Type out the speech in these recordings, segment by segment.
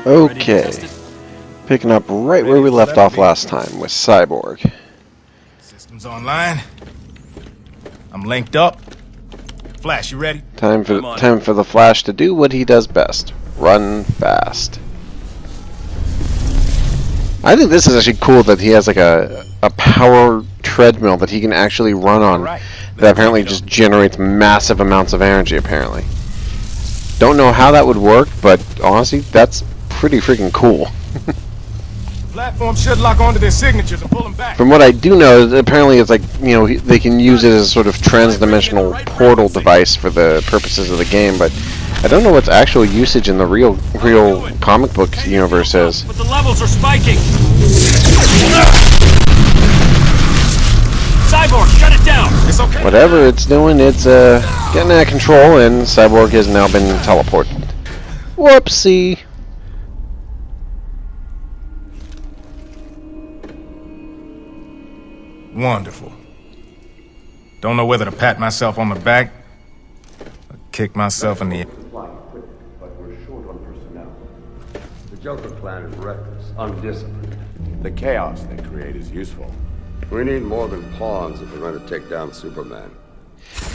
Okay, picking up right where we left off last time with Cyborg. Systems online. I'm linked up. Flash, you ready? Time for the Flash to do what he does best: run fast. I think this is actually cool that he has like a power treadmill that he can actually run on. That apparently just generates massive amounts of energy. Apparently, don't know how that would work, but honestly, that's pretty freaking cool. Platform should lock onto their signatures and pull them back. From what I do know, apparently it's like, you know, they can use it as a sort of trans-dimensional portal device for the purposes of the game, but I don't know what the actual usage in the real comic book universe is. But the levels are spiking. Cyborg, shut it down. It's okay. Whatever it's doing, it's getting out of control, and Cyborg has now been teleported. Whoopsie. Wonderful. Don't know whether to pat myself on the back or kick myself in the... But we're short on personnel. The Joker plan is reckless, undisciplined. The chaos they create is useful. We need more than pawns if we're going to take down Superman.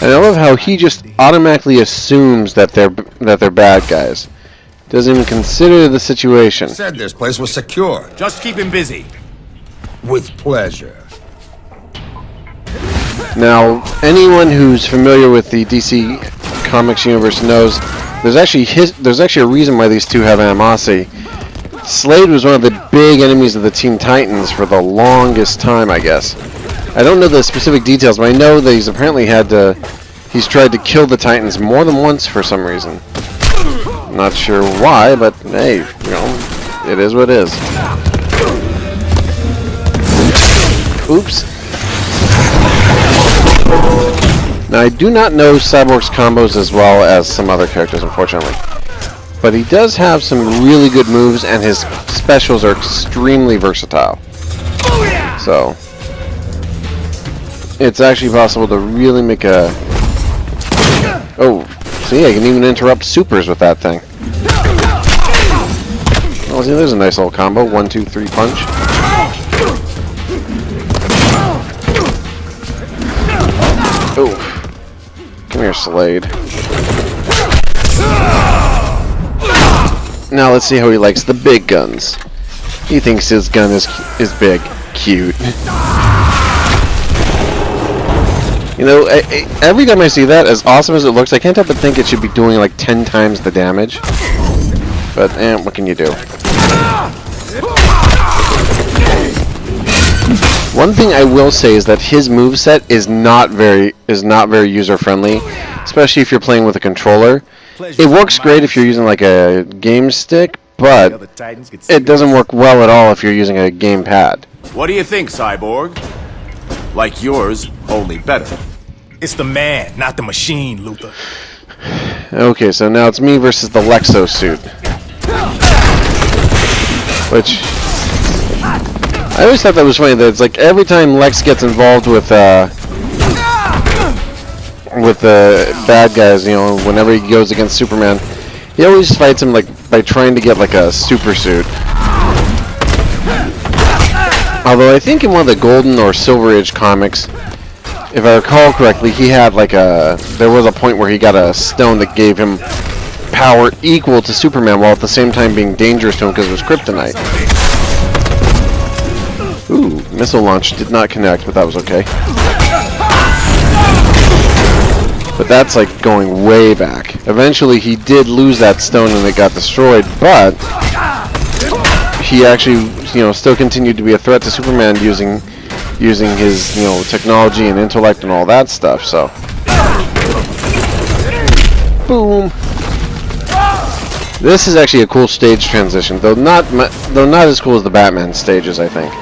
And I love how he just automatically assumes that they're bad guys. Doesn't even consider the situation. Said this place was secure. Just keep him busy. With pleasure. Now, anyone who's familiar with the DC Comics universe knows there's actually a reason why these two have animosity. Slade was one of the big enemies of the Teen Titans for the longest time, I guess. I don't know the specific details, but I know that he's tried to kill the Titans more than once for some reason. Not sure why, but hey, you know, it is what it is. Oops. Now, I do not know Cyborg's combos as well as some other characters, unfortunately. But he does have some really good moves, and his specials are extremely versatile. So, it's actually possible to really make a... Oh, see, I can even interrupt supers with that thing. Oh, see, there's a nice little combo. 1, 2, 3 punch. Oh. Come here, Slade. Now let's see how he likes the big guns. He thinks his gun is big. Cute. You know, every time I see that, as awesome as it looks, I can't help but think it should be doing like 10 times the damage. But, what can you do? One thing I will say is that his moveset is not very user-friendly, especially if you're playing with a controller. It works great if you're using like a game stick, but it doesn't work well at all if you're using a game pad. What do you think, Cyborg? Like yours, only better. It's the man, not the machine, Luther. Okay, so now it's me versus the Lexo suit. Which... I always thought that was funny, that it's like every time Lex gets involved with the bad guys, you know, whenever he goes against Superman, he always fights him like by trying to get like a super suit. Although I think in one of the Golden or Silver Age comics, if I recall correctly, he had like there was a point where he got a stone that gave him power equal to Superman while at the same time being dangerous to him because it was kryptonite. Ooh, missile launch did not connect, but that was okay. But that's like going way back. Eventually he did lose that stone and it got destroyed, but he actually, you know, still continued to be a threat to Superman using his, you know, technology and intellect and all that stuff, so. Boom. This is actually a cool stage transition, though not as cool as the Batman stages, I think.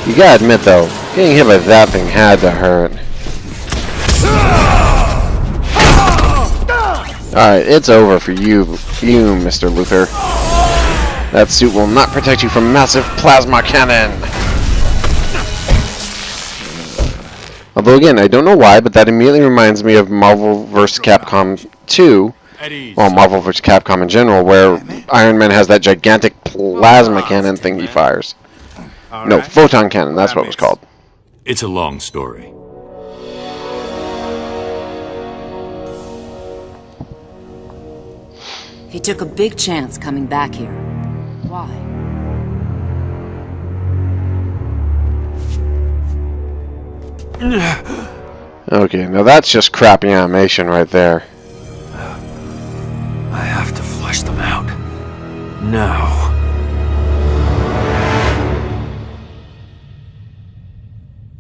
You gotta admit, though, getting hit by that thing had to hurt. Alright, it's over for you, Mr. Luther. That suit will not protect you from massive plasma cannon. Although, again, I don't know why, but that immediately reminds me of Marvel vs. Capcom 2, well, Marvel vs. Capcom in general, where Iron Man has that gigantic plasma cannon thing he fires. No, photon cannon, that's what it was called. It's a long story. He took a big chance coming back here. Why? Okay, now that's just crappy animation right there. I have to flush them out. Now.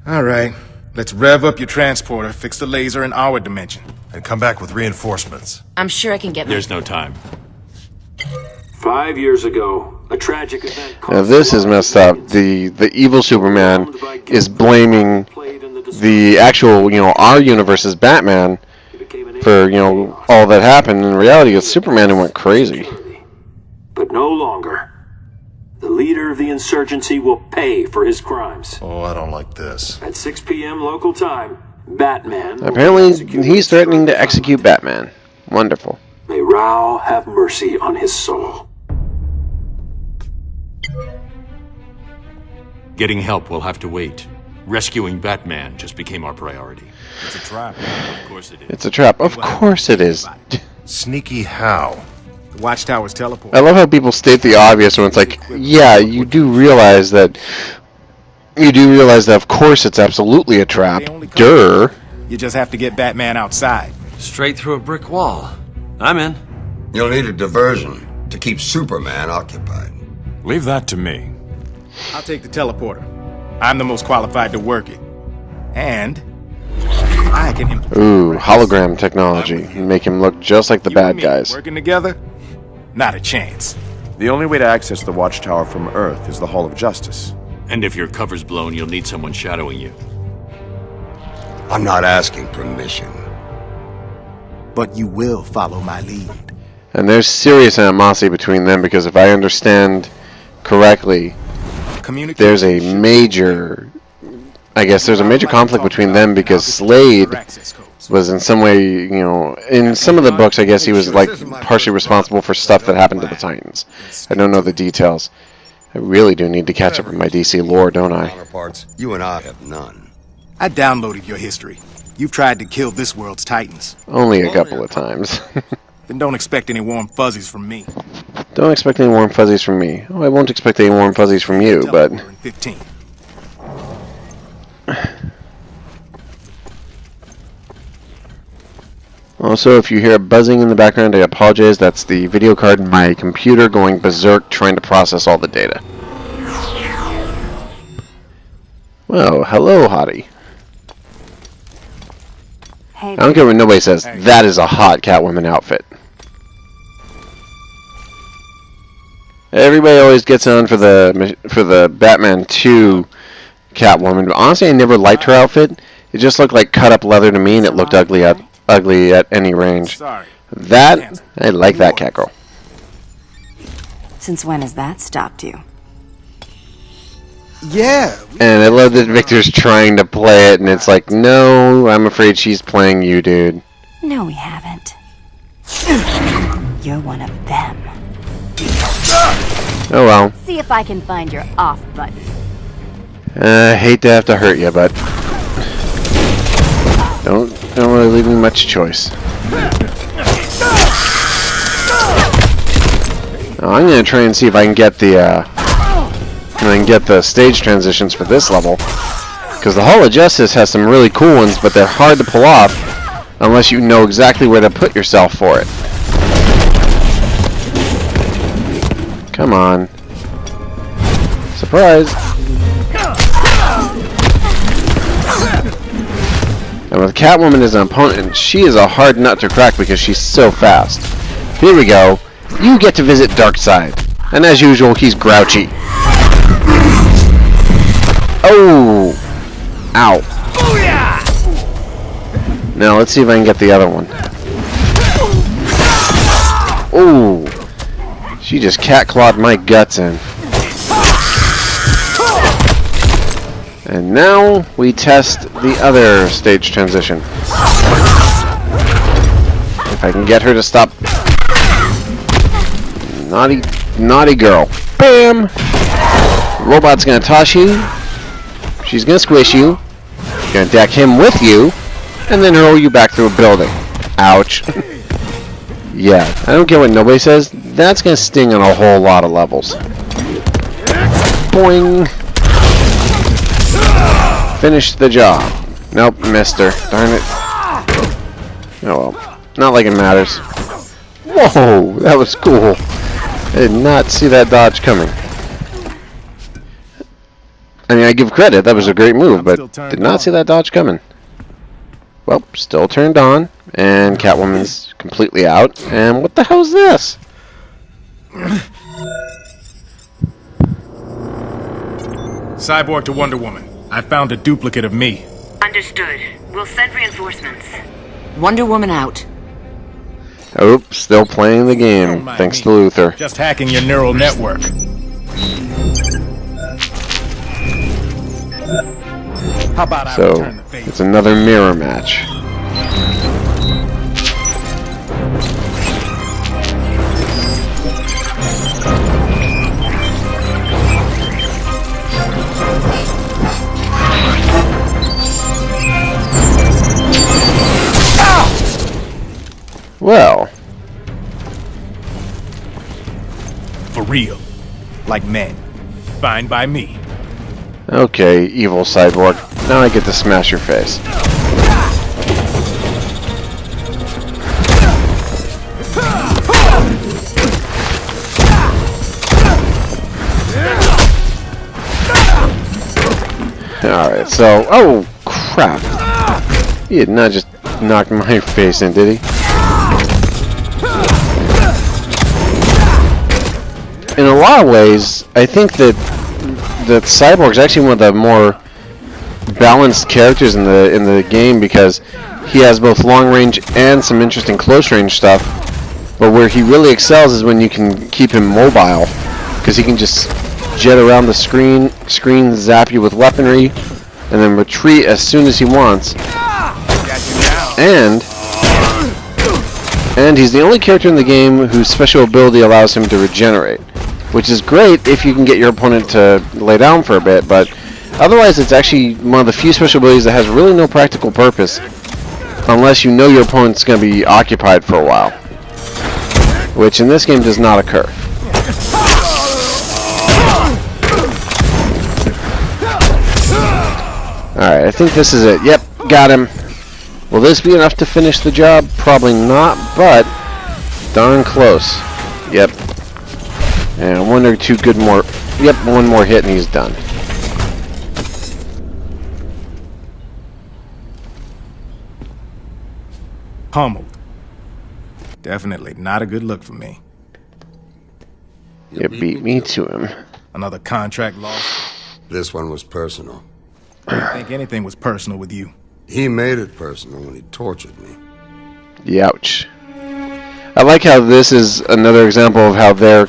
All right. Let's rev up your transporter, fix the laser in our dimension. And come back with reinforcements. I'm sure I can get There's no time. 5 years ago, a tragic event. Now this is messed up. The evil Superman is blaming the actual, our universe's Batman for, all that happened. In reality, it's Superman who went crazy. But no longer. The leader of the insurgency will pay for his crimes. Oh, I don't like this. At 6 p.m. local time, Batman... Apparently, he's threatening to execute Batman. Wonderful. May Rao have mercy on his soul. Getting help will have to wait. Rescuing Batman just became our priority. It's a trap. Of course it is. It's a trap. Of course it is. Sneaky how? The watchtower's teleport. I love how people state the obvious when it's like, yeah, you do realize that of course it's absolutely a trap. Duh. You just have to get Batman outside. Straight through a brick wall. I'm in. You'll need a diversion to keep Superman occupied. Leave that to me. I'll take the teleporter. I'm the most qualified to work it. And I can implement. Ooh, hologram technology. Make him look just like the bad guys. Working together? Not a chance. The only way to access the watchtower from Earth is the Hall of Justice. And if your cover's blown, you'll need someone shadowing you. I'm not asking permission. But you will follow my lead. And there's serious animosity between them because if I understand correctly, there's a major, there's a major conflict between them because Slade was in some way, in some of the books, I guess he was like partially responsible for stuff that happened to the Titans. I don't know the details. I really do need to catch up with my DC lore, don't I? Counterparts, you and I have none. I downloaded your history. You've tried to kill this world's Titans. Only a couple of times. Then don't expect any warm fuzzies from me. Don't expect any warm fuzzies from me. Oh, I won't expect any warm fuzzies from you, but... 15. Also, if you hear a buzzing in the background, I apologize. That's the video card in my computer going berserk trying to process all the data. Well, hello, hottie. Hey, I don't care what nobody says. That is a hot Catwoman outfit. Everybody always gets on for the Batman 2 Catwoman, but honestly, I never liked her outfit. It just looked like cut up leather to me, and it looked ugly at any range. That I like that Catgirl. since when has that stopped you? Yeah. And I love that Victor's trying to play it, and it's like, no, I'm afraid she's playing you, dude. No, we haven't. You're one of them. Oh well. See if I can find your off button. I hate to have to hurt you, but don't really leave me much choice. Now, I'm gonna try and see if I can get the stage transitions for this level, because the Hall of Justice has some really cool ones, but they're hard to pull off unless you know exactly where to put yourself for it. Come on. Surprise! And with Catwoman as an opponent, she is a hard nut to crack because she's so fast. Here we go. You get to visit Darkseid. And as usual, he's grouchy. Oh! Ow. Now, let's see if I can get the other one. Oh! She just cat-clawed my guts in. And now we test the other stage transition. If I can get her to stop Naughty girl. Bam! Robot's gonna toss you. She's gonna squish you. Gonna deck him with you. And then hurl you back through a building. Ouch. Yeah, I don't care what nobody says. That's gonna sting on a whole lot of levels. Boing! Finish the job. Nope, missed her. Darn it. Oh well. Not like it matters. Whoa, that was cool. I did not see that dodge coming. I mean, I give credit. That was a great move, but did not see that dodge coming. Well, still turned on, and Catwoman's completely out. And what the hell is this? Cyborg to Wonder Woman. I found a duplicate of me. Understood. We'll send reinforcements. Wonder Woman out. Oops, still playing the game, Don't mind thanks me. to Luther. Just hacking your neural network. How about I So, return the favor? it's another mirror match. Well, For real. Like men. Fine by me. okay, evil Cyborg. Now I get to smash your face. Alright, so... Oh, crap. He did not just knock my face in, did he? In a lot of ways, I think that Cyborg's actually one of the more balanced characters in the game because he has both long range and some interesting close range stuff. But where he really excels is when you can keep him mobile, because he can just jet around the screen, zap you with weaponry, and then retreat as soon as he wants. And he's the only character in the game whose special ability allows him to regenerate, which is great if you can get your opponent to lay down for a bit, but otherwise it's actually one of the few special abilities that has really no practical purpose unless you know your opponent's going to be occupied for a while, which in this game does not occur. Alright, I think this is it. Yep, got him. Will this be enough to finish the job? Probably not, but darn close. Yep. And one or two good more. Yep, one more hit and he's done. Pummeled. Definitely not a good look for me. You beat me to him. Another contract lost. This one was personal. I didn't think anything was personal with you. He made it personal when he tortured me. Youch. I like how this is another example of how their